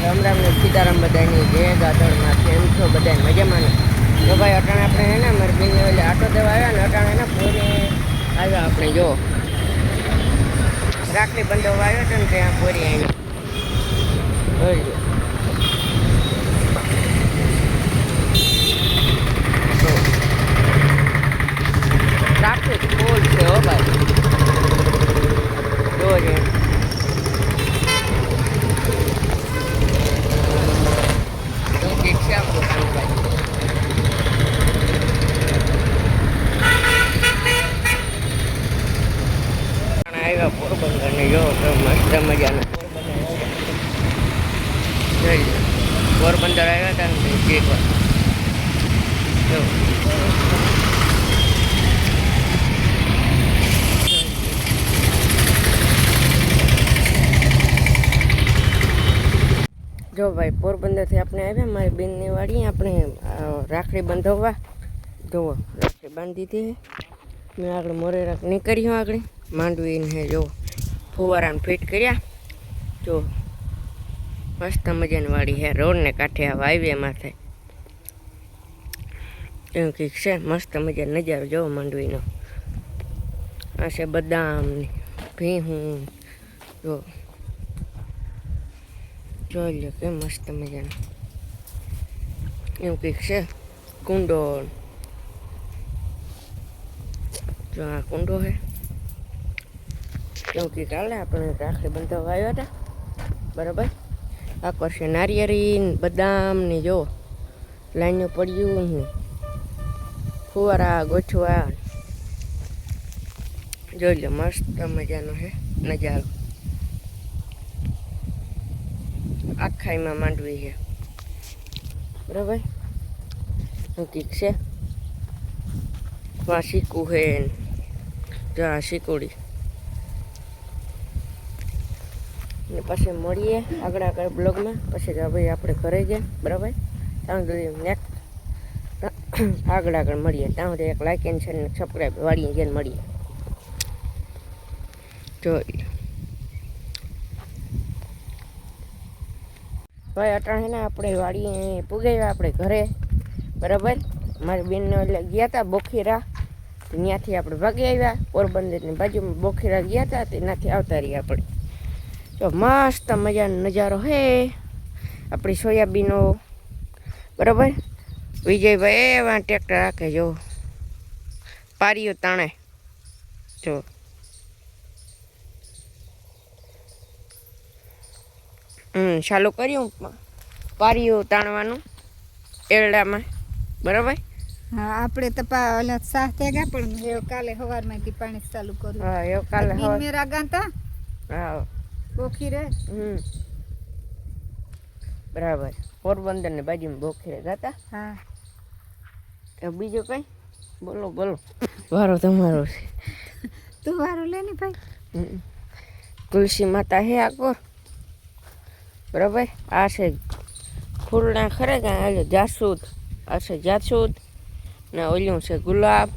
રામ રામ ને સીતારામ બધાની જય ગાતળમાં કેમ છો બધા મજામાં ને? તો ભાઈ અટાણે આપણે હે ને મારી બેન એટલે આટો દેવા આવ્યા ને અટાણે ને પોરે આવ્યા આપણે જો રાખડી બંધવા આવ્યો હતો ને ત્યાં પોરી આવ્યો જોઈ ટ્રાફિક ફૂલ છે હો ભાઈ જોજે આવ્યા પોરબંદર ને જો મસ્ત મજાના પોરબંદર આવ્યા હતા ને એક વાર જો ભાઈ પોરબંદરથી આપણે આવ્યા મારી બેનની વાડી આપણે રાખડી બંધાવવા જુઓ રાખડી બાંધી દીધી મેં આગળ મોરે રાખ નીકળ્યો આગળ માંડવીને હે જો ફુવારાને ફિટ કર્યા જો મસ્ત મજાની વાડી હે રોડને કાંઠે આ હાઈવેમાં થાય એવું કંઈક છે મસ્ત મજાનો નજારો જોવો માંડવીનો આ છે બદામની ભીહું જો જોઈ લો કેમ મસ્ત મજાનું એવું કંઈક છે કુંડો જો આ કુંડો છે એવું કંઈક હાલે આપણે રાખડી બંધાવવા આવ્યા હતા બરાબર આ કરશે નારિયેરી બદામ ને જો લાઈનો પડ્યું ને ફુવારા ગોઠવા જોઈ લો મસ્ત મજાનો છે નજારો આખાઈમાં માંડવી છે બરાબર કંઈક છે આ શીકું છે જો આ શીકોડી ને પછી મળીએ આગળ બ્લોગમાં પછી ભાઈ આપણે ઘરે ગયા બરાબર ત્યાં સુધી નેક્સ્ટ આગળ મળીએ ત્યાં સુધી એક લાઈક એન્ડ શેર ને સબસ્ક્રાઈબ વાળીએ જઈને મળીએ જોઈ ભાઈ અટાણે ને આપણે વાડી પૂગાવ્યા આપણે ઘરે બરાબર મારી બેનને એટલે ગયા હતા બોખીરા ત્યાંથી આપણે ભાગી આવ્યા પોરબંદરની બાજુમાં બોખીરા ગયા હતા ત્યાંથી આવતા રહ્યા આપણે તો મસ્ત મજાનો નજારો હે આપણી સોયાબીનો બરાબર વિજયભાઈ એવા ટ્રેક્ટર રાખે જો પારીઓ તાણે જો ચાલુ કર્યું પારીઓ તાણવાનું એરડામાં બરાબર હા આપણે તો સાહ થયા પણ એ કાલે સવારમાંથી પાણી ચાલુ કર્યું હા એ કાલે મેરા ગાંતા હા બોખીરે બરાબર પોરબંદર ની બાજુમાં બોખીરે જતા હા તો બીજું કઈ બોલો બોલો વારો તમારો છે તું વારો લે ને ભાઈ તુલસી માતા હે આકોર બરાબર આ છે ફૂલના ખરેખર આ જાસૂદ આ છે જાસૂદ ને ઓલું છે ગુલાબ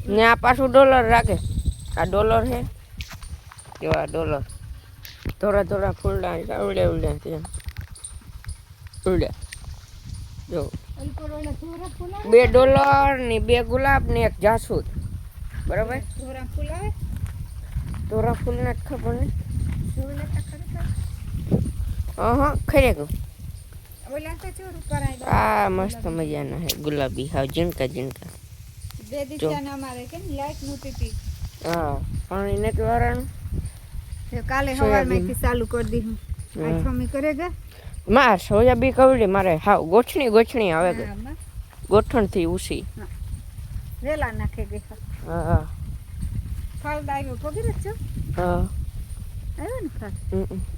ને આ પાછું ડોલર રાખે આ ડોલર છે કેવા ડોલર થોડા થોડા ફૂલડા ઉડ્યા ઉડ્યા ત્યાં ઉડ્યા જો 2 ડોલર ને 2 ગુલાબ ને 1 જાસૂદ બરાબર તોરા ફૂલ ના ખબર ને હા ખરેખર આ મસ્ત મજાના હે ગુલાબી હાવ ઝીણકા ઝીણકા હા પાણી ને વાળાનું કાલે સવારમાંથી ચાલુ કરી દીધું આ છમી કરેગા માં સોયાબી કવડી મારે હાવ ગોઠણી આવે કે ગોઠણ થી ઉસી વેલા નાખે ગઈ હા ફાલ દાયો પગરે છો હા આવ્યો ને ફાલ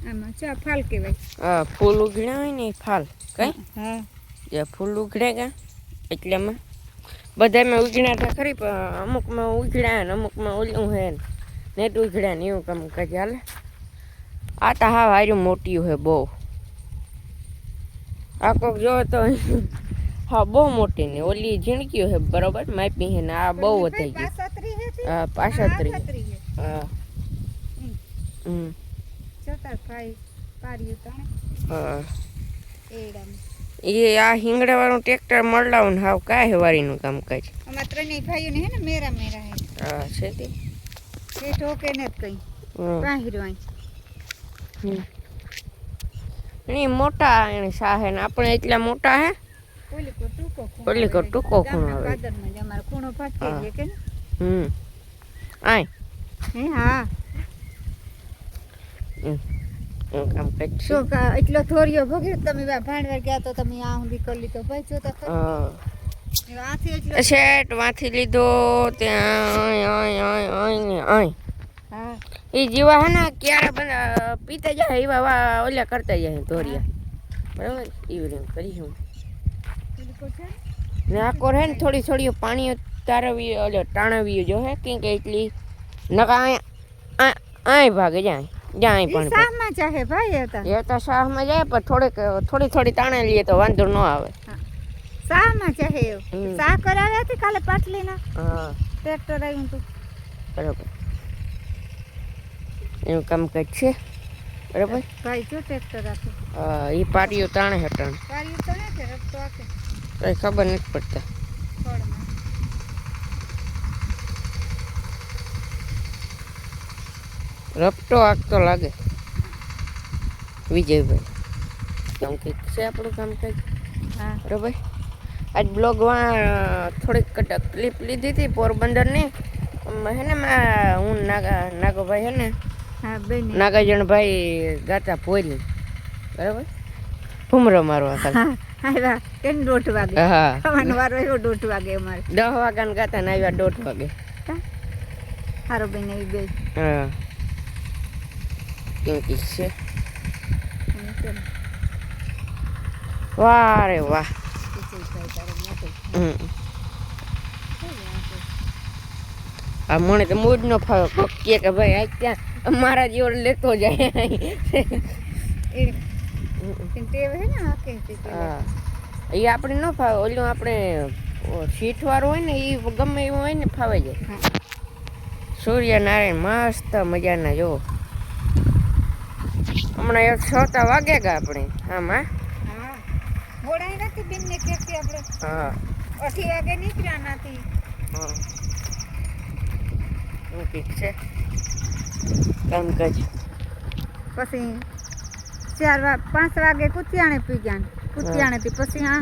આમાં ચા ફાલ કહેવાય હા ફૂલ ઉગડ્યા હોય ને ફાલ કઈ હા જે ફૂલ ઉગડે ગયા એટલામાં બધામાં ઉગડ્યા હતા ખરી પણ અમુકમાં ઉગડ્યા ને અમુકમાં ઓલું હે નેટ ઉગડ્યા ને એવું કામ કાજે હાલે આ તો હા હાર્યું મોટી હે બહુ આ કોક જો તો હા બહુ મોટી ને ઓલી ઝીણકી હે બરોબર માપી હે ને આ બહુ વધી ગઈ હા 35 હા જોતા ભાઈ પાર્યું તણે હા એડામાં એ આ હિંગડાવાળું ટ્રેક્ટર મળલાવું હાવ કાંઈ હેવારીનું કામકાજ અમારા ત્રણેય ભાઈઓને હે ને મેરા મેરા હે હા છે તે એ ઠોકે ને કઈ હમ. પાહિરો આઈ એ મોટા એને સાહે ને આપણે એટલા મોટા હે ઓલી કો ટૂંકો ખૂણો ઓલી કો આવે. ટૂંકો ખૂણો ગામના આવે. પાદરમાં જ અમારો ખૂણો ભાગી હા. છે કે ને આય હે હા એવું કામકાજ છે તો એટલો થોરિયો ભોગ્યો તમે ભાણવાર ગયા તો તમે આ સુધી કરી લીધો ભાઈ જો તો ખરી. હા આથી એટલો શેટ વાંથી લીધો ત્યાં હા એ જેવા હે ને ક્યારે બધા પીતા જાય એવા ઓલા કરતા જાય ધોરિયા બરાબર એવી રીતે કરી હું પેલી કો છે ને આ કોર હે ને થોડી થોડી પાણી તારવી ઓલો ટાણવી જો હે કે એટલી નકા આય ભાગે જાય જાય ઈ પાણી શાહમાં ચાહે ભાઈ હતા એ તો શાહમાં જાય પણ થોડી થોડી તાણે લઈએ તો વાંધો ન આવે શાહમાં ચાહે એવું હમ. શાહ કરાવ્યા હતી કાલે પાટલીના હા ટ્રેક્ટર આવ્યું તું બરાબર એવું કામકાજ છે બરાબર ભાઈ જો ટ્રેક્ટર આપે એ પાટીઓ તાણે હટણ પાર્યું તો ને કે રસ્તો આપે કઈ ખબર નથી પડતા ફળમાં રપટો આગતો લાગે વિજયભાઈ કેમ કે છે આપણું કામકાજ હા બરાબર આજ બ્લોગમાં થોડીક ક્લિપ લીધી હતી પોરબંદરની હે ને હું નાગોભાઈ હે ને હા બેન નાગાજણભાઈ ગાતા પોલી બરાબર ભૂમરો મારવા ખાલી હા આવ્યા કેમ 1:30 વાગે હા ખાવાનો વારો આવ્યો 1:30 વાગે અમારે 10 વાગ્યાને ગાતા ને આવ્યા 1:30 વાગે હારો બેન એવી બે હા કેમ કે છે વાહ રે વાહ હમ. આ મને તો મૂડ ન ફાવે કોક કે ભાઈ આ ત્યાં અમારા જેવો લેતો જાય ટેવ હે ને આકે હા એ આપણે ન ફાવે ઓલું આપણે સીટ વાળું હોય ને એ ગમે એવું હોય ને ફાવે જાય સૂર્યનારાયણ મસ્ત મજાના જો હમણાં 6 વાગે ગયા આપણે આમાં હા મોડાઈ નથી બેન ને કેતી આપણે હા 8 વાગે નીકળ્યા નથી હા એવું ઠીક છે કામકાજ પછી 5 વાગે કુતિયાણે પી ગયા કુતિયાણે થી પછી આ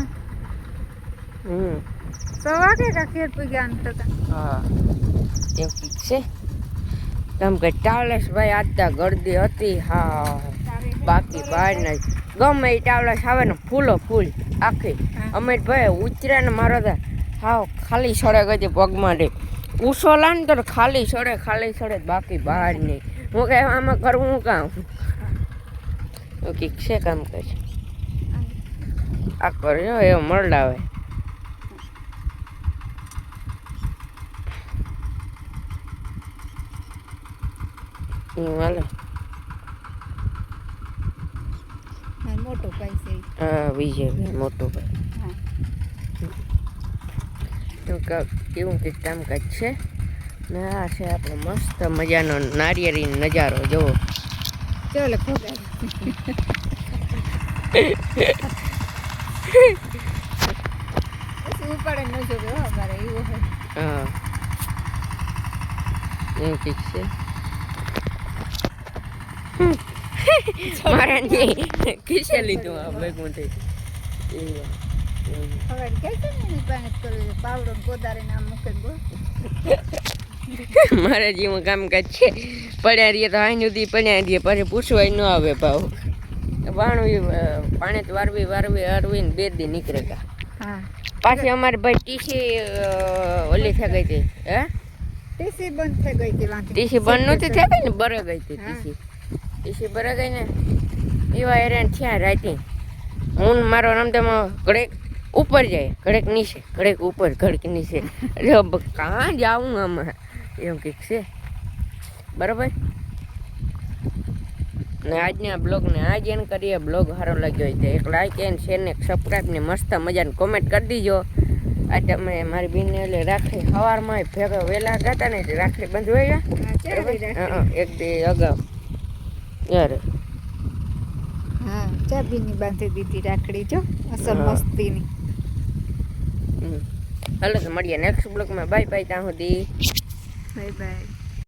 6 વાગે કા ખેર પી ગયા હતા હા એવું ઠીક છે કામકાજ ટાવલેસ ભાઈ આજતા ગરદી હતી હા બાકી બહાર ના ગમે એ ટાવલેસ આવે ને ફૂલો ફૂલ આખી અમે ભાઈ ઉતર્યા ને મારો તો હાવ ખાલી સડે ગઈ પગમાં દે ઉસો લાને તો ખાલી સડે બાકી બહાર નહીં હું કઈ આમાં કરવું કામ કંઈક છે કામ કરે આ કર્યો એવો મળાવે હાલે મોટો ભાઈ છે હા વિજયભાઈ મોટો ભાઈ હા કેવું કંઈક કામકાજ છે ને આ છે આપણો મસ્ત મજાનો નારિયેળી નજારો જોવો ચાલો ફોગાય પછી ઉપાડે ન જોવે હો મારે એવું હોય હા એવું કંઈક છે મારા ખીસે લીધું આ ભેગું થઈ હવે કે છે ને એની પાસે કરવું પાવડો ગોદારે નામ મૂકે ગો મારા જેવું કામકાજ છે પડ્યા રહીએ તો આઈ સુધી પડ્યા રહીએ પછી પૂછવાય ન આવે ભાવ વાણવી પાણી વારવી ને 2 દી નીકળે ગયા હા પાછી અમારી ભાઈ ટીસી ઓલી થઈ ગઈ હતી હે ટીસી બંધ થઈ ગઈ હતી વાંથી ટીસી બંધ નહોતી થઈ ગઈ ને બરે ગઈ હતી ટીસી બરે ગઈ ને એવા હેરાન થયા રાતી હું મારો રમતમાં ઘડેક ઉપર જાય ઘડેક નીચે ઘડેક ઉપર ઘડેક નીચે એટલે કાં જાઉં આમાં એવું કંઈક છે બરાબર ને આજના બ્લોગને આજ એન કરીએ બ્લોગ સારો લાગ્યો હોય તો એક લાઈક એન્ડ શેર ને સબસ્ક્રાઈબ ને મસ્ત મજાને કોમેન્ટ કરી દીજો આ તમે મારી બેનને એટલે રાખડી સવારમાં ભેગા વહેલા ગાતા ને એટલે રાખડી બંધવાઈ ગયા એક દી અગાઉ યાર હા ચાબીની બાંધી દીધી રાખડી જો અસલ હા. મસ્તીની. હાલો તો મળીએ નેક્સ્ટ બ્લોગમાં. બાય બાય ત્યાં સુધી. Bye bye.